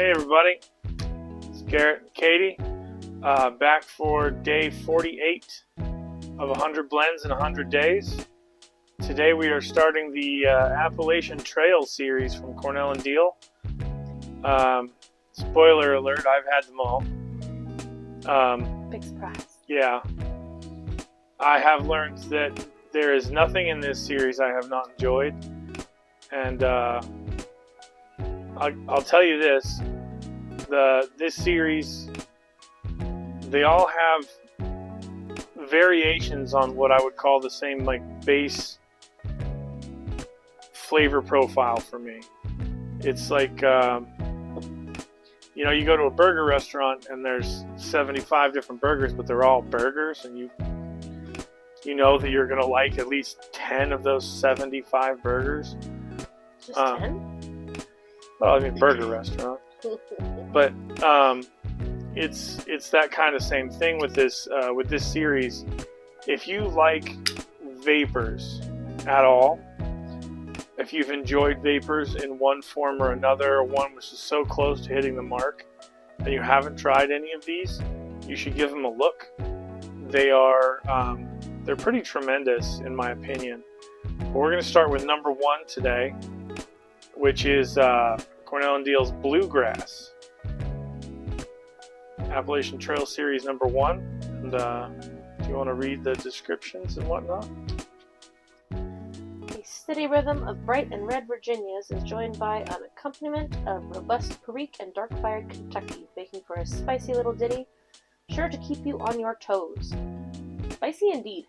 Hey everybody, it's Garrett and Katie, back for day 48 of 100 blends in 100 days. Today we are starting the Appalachian Trail series from Cornell and Dehiel. Spoiler alert, I've had them all. Big surprise. Yeah, I have learned that there is nothing in this series I have not enjoyed, and I'll tell you this, this series, they all have variations on what I would call the same base flavor profile for me. It's like, you go to a burger restaurant and there's 75 different burgers, but they're all burgers, and you know that you're going to like at least 10 of those 75 burgers. Just 10? Well, I mean, burger restaurant. But it's that kind of same thing with this series. If you like vapors at all, if you've enjoyed vapors in one form or another, or one which is so close to hitting the mark, and you haven't tried any of these, you should give them a look. They're pretty tremendous in my opinion. But we're going to start with number 1 today, which is Cornell and Dehiel's Bluegrass. Appalachian Trail Series number 1. And do you want to read the descriptions and whatnot? A steady rhythm of bright and red Virginias is joined by an accompaniment of robust Perique and dark-fired Kentucky, making for a spicy little ditty, sure to keep you on your toes. Spicy indeed.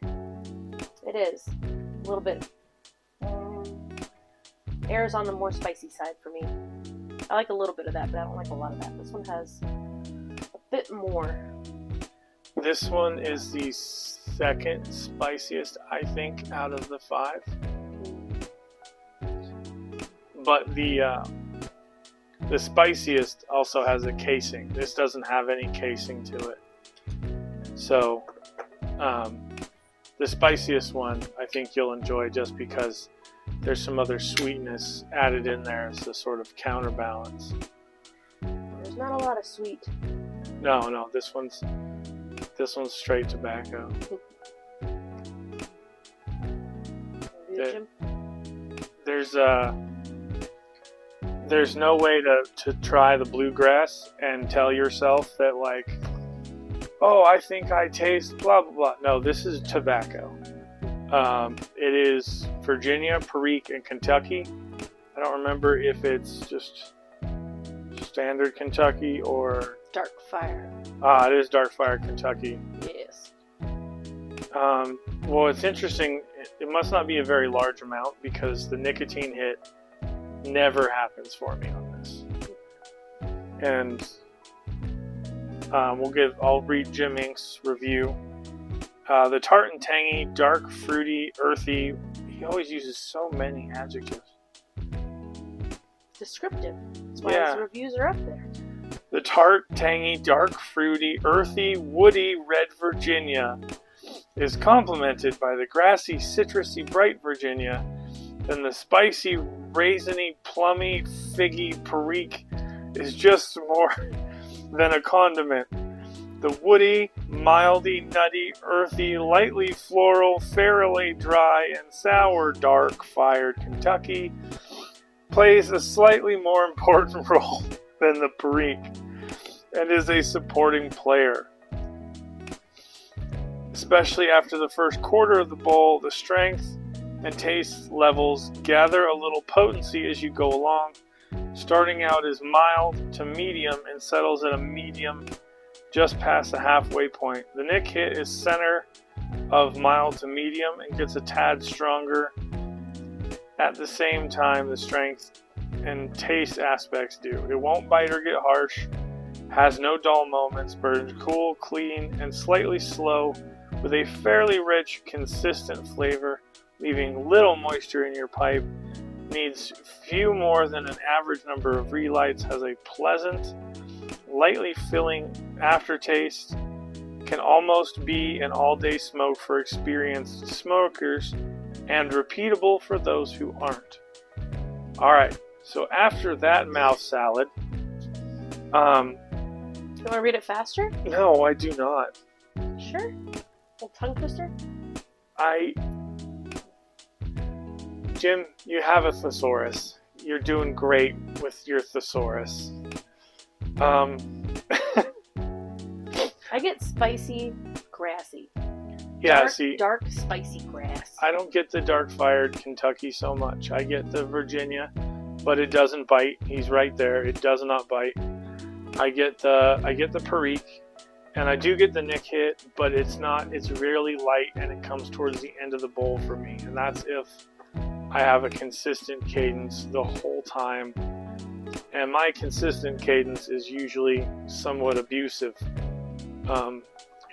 It is. A little bit. Airs on the more spicy side for me. I like a little bit of that, but I don't like a lot of that. This one has a bit more. This one is the second spiciest, I think, out of the 5. But the spiciest also has a casing. This doesn't have any casing to it. So the spiciest one I think you'll enjoy, just because there's some other sweetness added in there as a sort of counterbalance. There's not a lot of sweet. No, this one's straight tobacco. There's no way to try the bluegrass and tell yourself that, like, oh, I think I taste blah blah blah. No, this is tobacco. It is Virginia, Perique, and Kentucky. I don't remember if it's just standard Kentucky or Dark fire. It is dark fire Kentucky. Yes. Well, it's interesting. It must not be a very large amount, because the nicotine hit never happens for me on this. And I'll read Jim Ink's review. The tart and tangy, dark, fruity, earthy. He always uses so many adjectives. Descriptive. That's why his reviews are up there. The tart, tangy, dark, fruity, earthy, woody red Virginia is complemented by the grassy, citrusy, bright Virginia. Then the spicy, raisiny, plummy, figgy Perique is just more than a condiment. The woody, mildy, nutty, earthy, lightly floral, fairly dry, and sour dark-fired Kentucky plays a slightly more important role than the Perique, and is a supporting player. Especially after the first quarter of the bowl, the strength and taste levels gather a little potency as you go along, starting out as mild to medium and settles at a medium just past the halfway point. The nick hit is center of mild to medium and gets a tad stronger. At the same time, the strength and taste aspects do. It won't bite or get harsh, has no dull moments, burns cool, clean, and slightly slow, with a fairly rich, consistent flavor, leaving little moisture in your pipe. Needs few more than an average number of relights, has a pleasant, lightly filling aftertaste, can almost be an all-day smoke for experienced smokers, and repeatable for those who aren't. Alright, so after that mouth salad, You want to read it faster? No, I do not. Sure. Little tongue twister? Jim, you have a thesaurus. You're doing great with your thesaurus. I get spicy, grassy. Yeah, Dark, spicy grass. I don't get the dark-fired Kentucky so much. I get the Virginia, but it doesn't bite. He's right there. It does not bite. I get the Perique, and I do get the Nick hit, but it's really light, and it comes towards the end of the bowl for me. And that's if I have a consistent cadence the whole time. And my consistent cadence is usually somewhat abusive.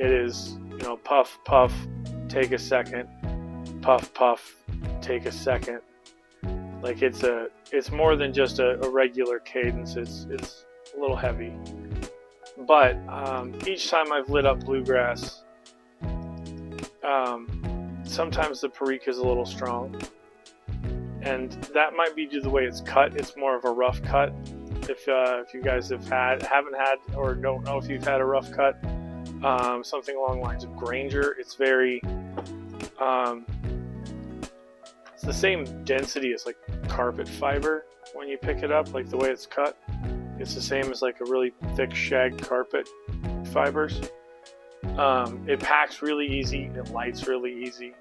It is, puff, puff, take a second, puff, puff, take a second. Like it's more than just a regular cadence. It's a little heavy. But each time I've lit up bluegrass, sometimes the Perique is a little strong. And that might be due to the way it's cut. It's more of a rough cut. If you guys haven't had, or don't know if you've had a rough cut, something along the lines of Granger, it's very, it's the same density as like carpet fiber when you pick it up, like the way it's cut. It's the same as like a really thick shag carpet fibers. It packs really easy. It lights really easy.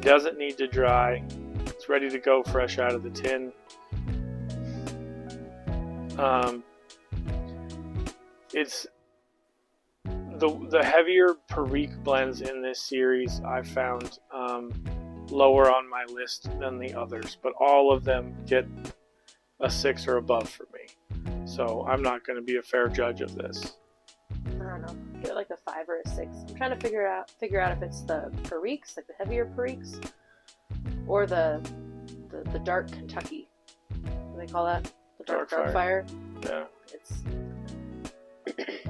Doesn't need to dry. It's ready to go fresh out of the tin. It's the heavier Perique blends in this series I found lower on my list than the others, but all of them get a 6 or above for me. So I'm not going to be a fair judge of this. I don't know. Give it like a 5 or a 6. I'm trying to figure out if it's the Periques, like the heavier Periques, or the dark Kentucky. What do they call that? The dark fire. Yeah. It's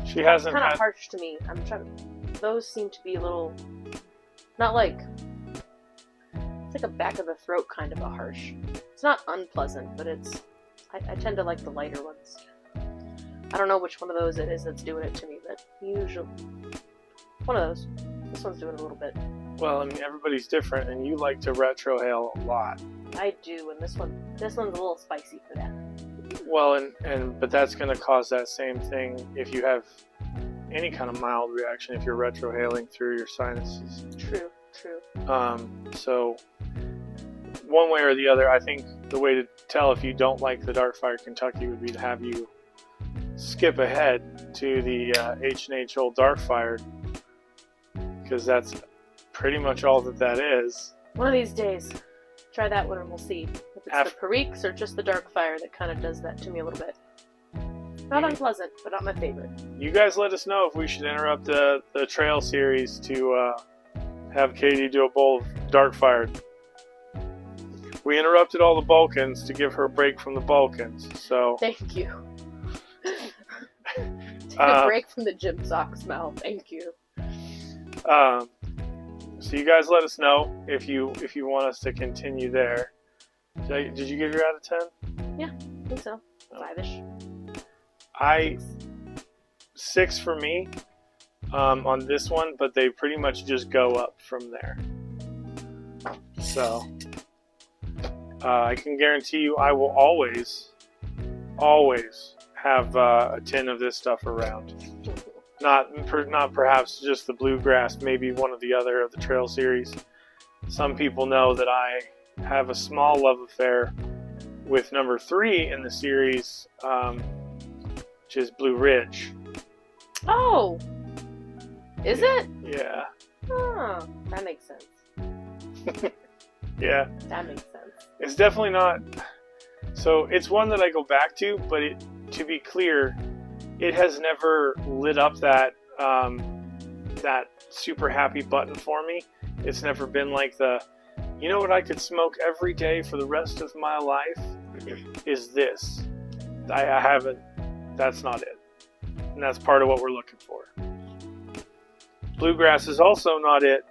she hasn't kind had... of harsh to me. Those seem to be a little, not like, it's like a back of the throat kind of a harsh. It's not unpleasant, but I tend to like the lighter ones. I don't know which one of those it is that's doing it to me, but usually one of those. This one's doing a little bit. Well, I mean, everybody's different, and you like to retrohale a lot. I do, and this one's a little spicy for that. Well, but that's going to cause that same thing if you have any kind of mild reaction if you're retrohaling through your sinuses. True. So one way or the other, I think the way to tell if you don't like the Darkfire Kentucky would be to have you skip ahead to the H&H Old Darkfire, because that's pretty much all that is. One of these days, try that one and we'll see if it's the Periques or just the Darkfire that kind of does that to me a little bit. Not unpleasant, but not my favorite. You guys let us know if we should interrupt the trail series to have Katie do a bowl of Darkfire. We interrupted all the Balkans to give her a break from the Balkans, so... Thank you. Take a break from the gym sock smell. Thank you. So you guys let us know if you want us to continue there. Did you give your out of 10? Yeah, I think so. 5-ish. 6 for me on this one, but they pretty much just go up from there. So I can guarantee you I will always have a tin of this stuff around. Not perhaps just the Bluegrass, maybe one of the other of the Trail series. Some people know that I have a small love affair with number 3 in the series, which is Blue Ridge. Oh! Is it? Yeah. Oh, that makes sense. Yeah. That makes sense. It's definitely not... So, it's one that I go back to, but to be clear, it has never lit up that super happy button for me. It's never been like you know what I could smoke every day for the rest of my life? Is this. I haven't... That's not it. And that's part of what we're looking for. Bluegrass is also not it,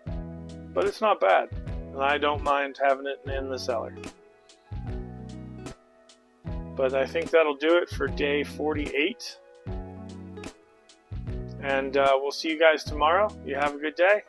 but it's not bad. And I don't mind having it in the cellar. But I think that'll do it for day 48. And we'll see you guys tomorrow. You have a good day.